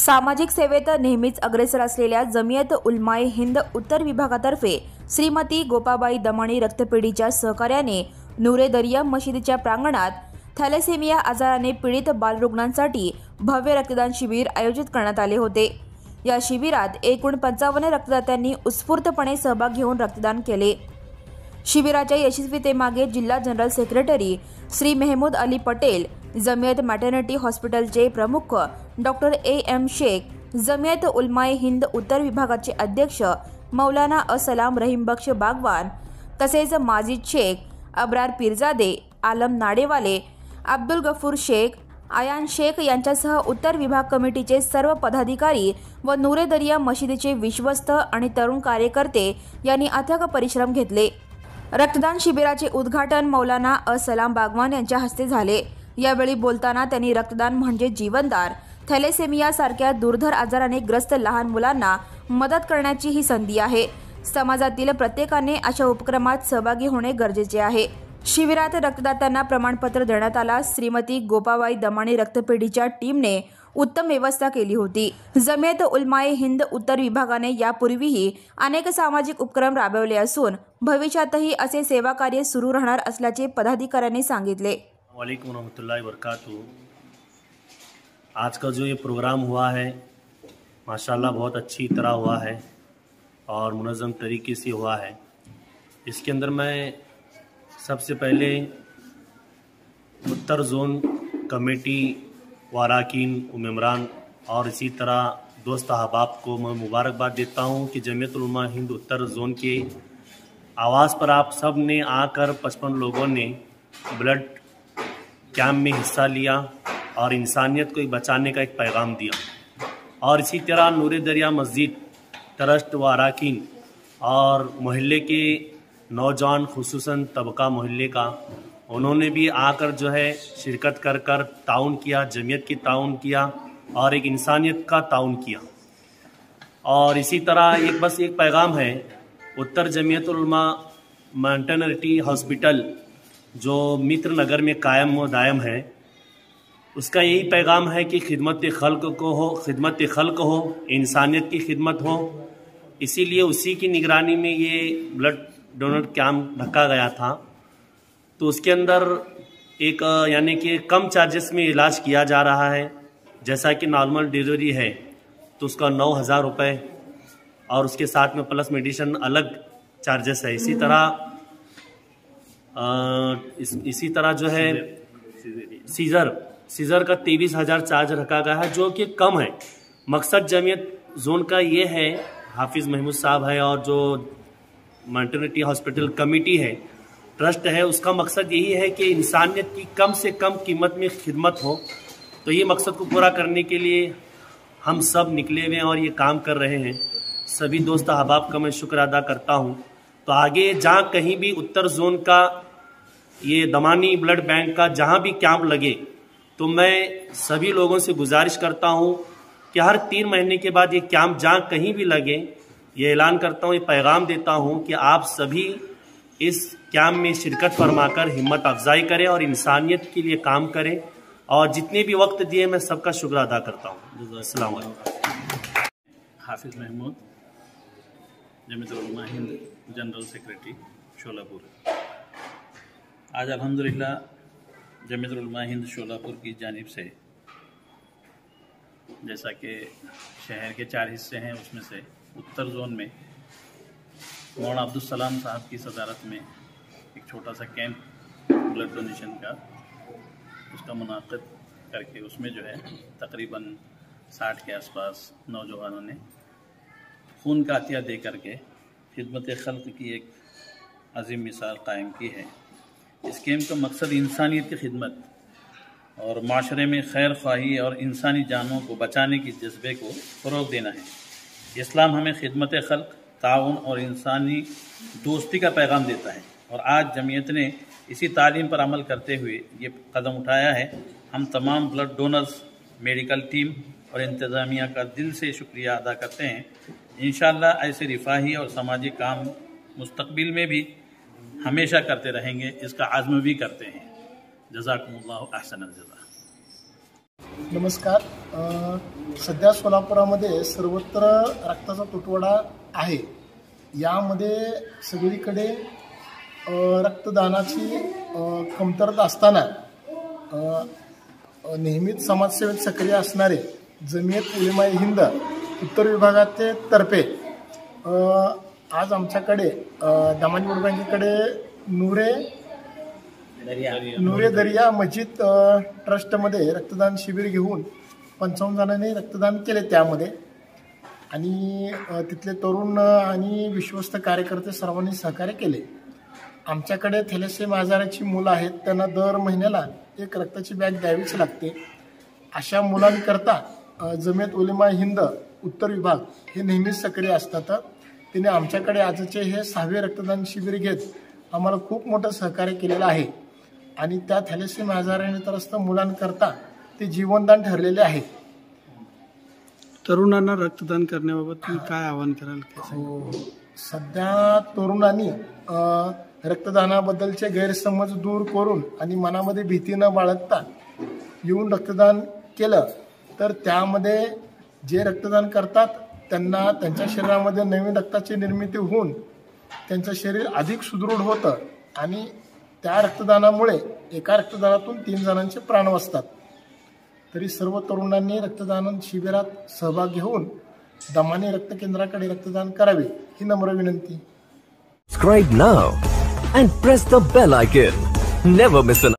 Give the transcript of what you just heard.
सामाजिक सेवेत नेहमीच अग्रेसर असलेल्या जमियत उलमाए हिंद उत्तर विभागातर्फे श्रीमती गोपाबाई दमाणी रक्तपेढीच्या सहकार्याने नूरे दरिया मशिदीच्या प्रांगणात थॅलेसेमिया आजाराने पीडित बालरुग्णांसाठी भव्य रक्तदान शिबिर आयोजित करण्यात आले होते। या शिबिरात एकूण 55 रक्तदात्यांनी उत्स्फूर्तपणे सहभाग घेऊन रक्तदान केले। शिबिराच्या यशस्वीतेमागे जिल्हा general secretary Shri Mehmood Ali Patel, Jamiat maternity हॉस्पिटलचे प्रमुख डॉक्टर AM शेख, जमियत उलमाए हिंद उत्तर विभागाचे अध्यक्ष मौलाना असलाम रहीम बख्श बागवान तसेच माजिद शेख, अब्रार पीरजादे, आलम नाडेवाले, अब्दुल गफूर शेख, आयान शेख यांच्यासह उत्तर विभाग कमिटीचे सर्व पदाधिकारी व नूरे दरिया मशिदीचे विश्वस्त आणि तरुण कार्यकर्ते यांनी अथक परिश्रम घेतले। रक्तदान शिबिराचे उद्घाटन मौलाना असलाम बागवान यांच्या हस्ते झाले। यावेळी बोलताना त्यांनी रक्तदान म्हणजे जीवनदान, थॅलेसेमिया सारख्या दुर्धर आजाराने ग्रस्त लहान मुलांना मदत करण्याची ही संधी आहे। समाजातील प्रत्येकाने अशा उपक्रमात सहभागी होणे गरजेचे आहे। शिबिरात रक्तदात्यांना प्रमाणपत्र देण्यात आला। श्रीमती गोपाबाई दमाणी रक्तपेढीच्या टीमने उत्तम व्यवस्था केली होती। जमियत उलमाए हिंद उत्तर विभागाने यापूर्वीही अनेक सामाजिक उपक्रम राबवले असून भविष्यातही असे सेवा कार्य सुरू राहणार असल्याचे पदाधिकाऱ्यांनी सांगितले। वालेकुम रहमतुल्लाहि वबरकातुहू। आज का जो ये प्रोग्राम हुआ है माशाल्लाह बहुत अच्छी तरह हुआ है और मुनज़्ज़म तरीके से हुआ है। इसके अंदर मैं सबसे पहले उत्तर जोन कमेटी वाराकीन मेम्बरान और इसी तरह दोस्त अहबाब को मैं मुबारकबाद देता हूँ कि जमियत उलमा हिंद उत्तर जोन के आवाज़ पर आप सब ने आकर 55 लोगों ने ब्लड कैंप में हिस्सा लिया और इंसानियत को बचाने का एक पैगाम दिया। और इसी तरह नूरे दरिया मस्जिद ट्रस्ट व अराकीन और मोहल्ले के नौजवान खुसूसन तबका मोहल्ले का उन्होंने भी आकर जो है शिरकत कर कर ताउन किया, जमियत की ताउन किया और एक इंसानियत का ताउन किया। और इसी तरह एक पैगाम है उत्तर जमियत उलमा मॅटर्निटी हॉस्पिटल जो मित्र नगर में कायम व दायम है, उसका यही पैगाम है कि खिदमत खल्क हो, इंसानियत की खिदमत हो। इसीलिए उसी की निगरानी में ये ब्लड डोनर कैंप रखा गया था। तो उसके अंदर एक यानी कि कम चार्जेस में इलाज किया जा रहा है। जैसा कि नॉर्मल डिलीवरी है तो उसका 9,000 रुपये और उसके साथ में प्लस मेडिसिन अलग चार्जेस है। इसी तरह जो है सीज़र का 23,000 चार्ज रखा गया है, जो कि कम है। मकसद जमियत जोन का ये है, हाफिज़ महमूद साहब है और जो मॅटर्निटी हॉस्पिटल कमेटी है, ट्रस्ट है, उसका मकसद यही है कि इंसानियत की कम से कम कीमत में खिदमत हो। तो ये मकसद को पूरा करने के लिए हम सब निकले हुए हैं और ये काम कर रहे हैं। सभी दोस्त अहबाब का मैं शुक्र अदा करता हूँ। तो आगे जहाँ कहीं भी उत्तर जोन का ये दमानी ब्लड बैंक का जहाँ भी कैंप लगे तो मैं सभी लोगों से गुजारिश करता हूँ कि हर 3 महीने के बाद ये कैंप जहाँ कहीं भी लगे, ये ऐलान करता हूँ, ये पैगाम देता हूँ कि आप सभी इस कैंप में शिरकत फरमाकर हिम्मत अफजाई करें और इंसानियत के लिए काम करें। और जितने भी वक्त दिए मैं सबका शुक्र अदा करता हूँ। अस्सलाम वालेकुम। हाफिज़ महमूद, जमियत उलमा हिंद जनरल सेक्रेटरी शोलापुर। आज अल्हम्दुलिल्लाह जमियत उलमा हिंद शोलापुर की जानिब से, जैसा कि शहर के 4 हिस्से हैं, उसमें से उत्तर जोन में मौलाना अब्दुल सलाम साहब की सदारत में एक छोटा सा कैंप ब्लड डोनेशन का उसका मुनाक़िद करके उसमें जो है तकरीबन 60 के आसपास नौजवानों ने खून का अतिया दे करके खिदमत खल्क़ की एक अजीम मिसाल कायम की है। इस कैंप का मकसद इंसानियत की खिदमत और माशरे में खैर ख्वाही और इंसानी जानों को बचाने की जज्बे को फ़रोग़ देना है। इस्लाम हमें खिदमत खल्क़, ताउन और इंसानी दोस्ती का पैगाम देता है और आज जमीयत ने इसी तालीम पर अमल करते हुए ये कदम उठाया है। हम तमाम ब्लड डोनर्स, मेडिकल टीम और इंतज़ामिया का दिल से शुक्रिया अदा करते हैं। इंशाअल्लाह ऐसे रिफाही और समाजी काम मुस्तक़बिल में भी हमेशा करते रहेंगे, इसका आज़्म भी करते हैं। जज़ाकुमुल्लाहु अहसनल जज़ा। नमस्कार. सध्या सोलापुरामध्ये सर्वत्र रक्ताचा तुटवडा आहे. यामध्ये सगळीकडे रक्तदानाची कमतरता असताना नेहमीच समाजसेवेत सक्रिय असणारे जमियत उलेमाए हिंद उत्तर विभागाचे तर्फे आज आमच्याकडे दमानी वोट बँकेकडे नूरे दरिया मस्जिद ट्रस्टमध्ये रक्तदान शिबिर घेऊन 55 जणांनी रक्तदान केले त्यामध्ये. आणि तिथले तरुण आणि विश्वस्त कार्यकर्ते सर्वांनी सहकार्य केले. आमच्याकडे थॅलेसेमिया आजाराची मुलं आहेत, त्यांना दर महिन्याला एक रक्ताची बॅग द्यावीच लागते. अशा मुलांकरता जमियत उलेमाए हिंद उत्तर विभाग हे नेहमीच सक्रिय असतात. तिने आमच्याकडे आजचे हे 6वे रक्तदान शिबिर घेत आम्हाला खूप मोठं सहकार्य केलेलं आहे. आणि त्या थॅलेसेमिया आजाराने त्रस्त मुलांकरता ते जीवनदान ठरलेले आहे. तरुणांना रक्तदान करण्याबाबत तुम्ही काय आवाहन कराल? सध्या तरुणांनी रक्तदानाबद्दलचे गैरसमज दूर करून आणि मनामध्ये भीती न बाळगता येऊन रक्तदान केलं तर त्यामध्ये जे रक्तदान करतात त्यांना त्यांच्या शरीरामध्ये नवीन रक्ताची निर्मिती होऊन त्यांचं शरीर अधिक सुदृढ होतं आणि त्या रक्तदानामुळे एका रक्तदानातून 3 जणांचे प्राण वाचतात. तरी सर्व तरुणांनी रक्तदान शिबिरात सहभाग घेऊन दमानी रक्त केंद्राकडे रक्तदान करावे ही नम्र विनंती. Subscribe now and press the bell icon. Never miss an